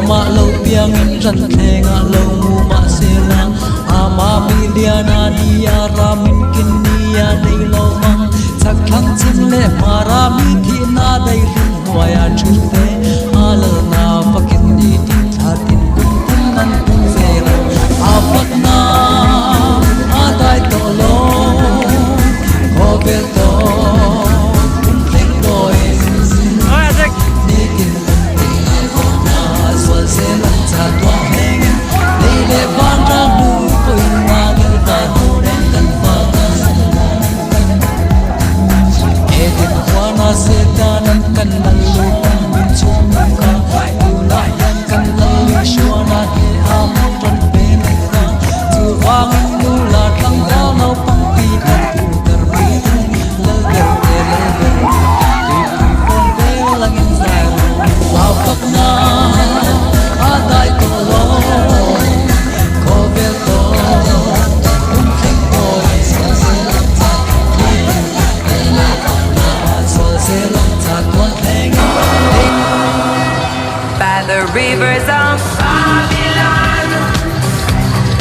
ma lo piang in ran thenga lo mu ma se la ama media na dia ramin kin nia dei lo mang chak thang chin le mara mi thi na dei rin hoya thu te ala na pakin ni ti tha tin kun tin nan kun se la apak na adai to lo ko bel to kun thek do in ni kin se lan cha tua heng nei le ban ra du ko in ma ge ta no ren kan fa e tin kwa na se ta nan kan nan lu kan min chu ka tu na yan kan nan li shwa na he am ton pe ne ka tu wa min nu la tang da no pang pi ka tu ter pi la ge te la ge ti pi fon te la ngin sa wa pak na adai to lo ko bel to kun thek ko sa se lang ta ki la na so se lang ta ko theng by the rivers of Babylon,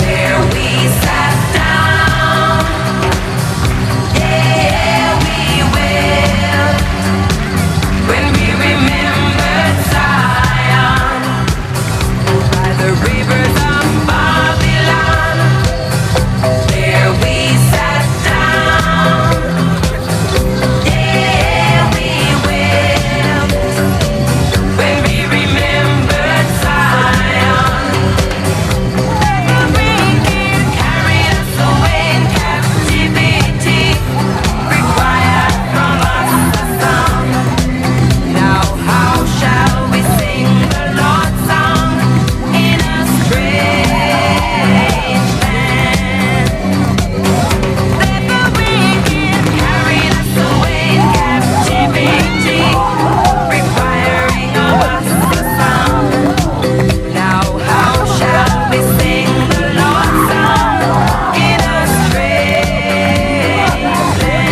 there we sat down. Yeah, we will when we remembered Zion. By the rivers of Babylon, there we sat down. Yeah, we will when we remembered Zion. The wicked carried us away in captivity, required from us a song. Now how shall we sing the Lord's song in a strange land? Let the wicked carried us away in captivity, requiring of us a song. Now how shall we sing the Lord's song in a strange land?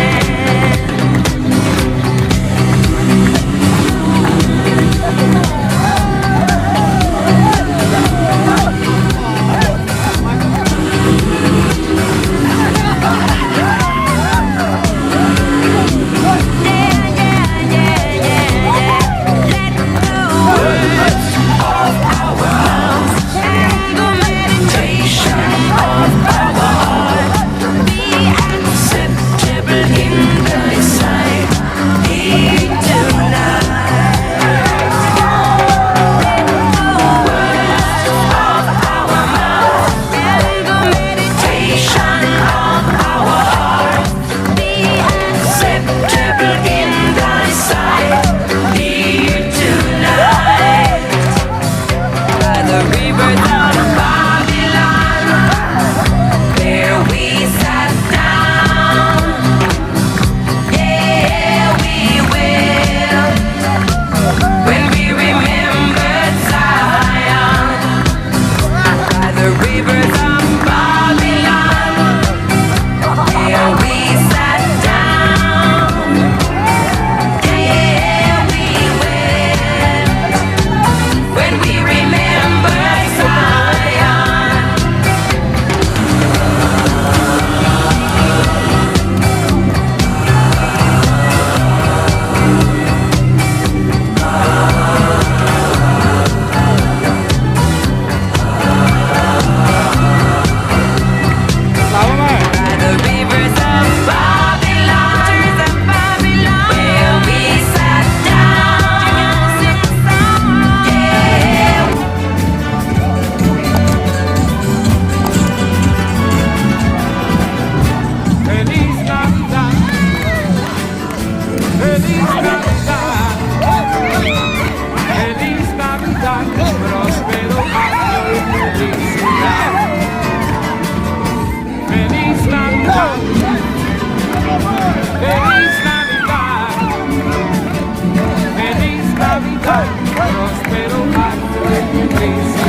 Feliz Navidad, próspero año.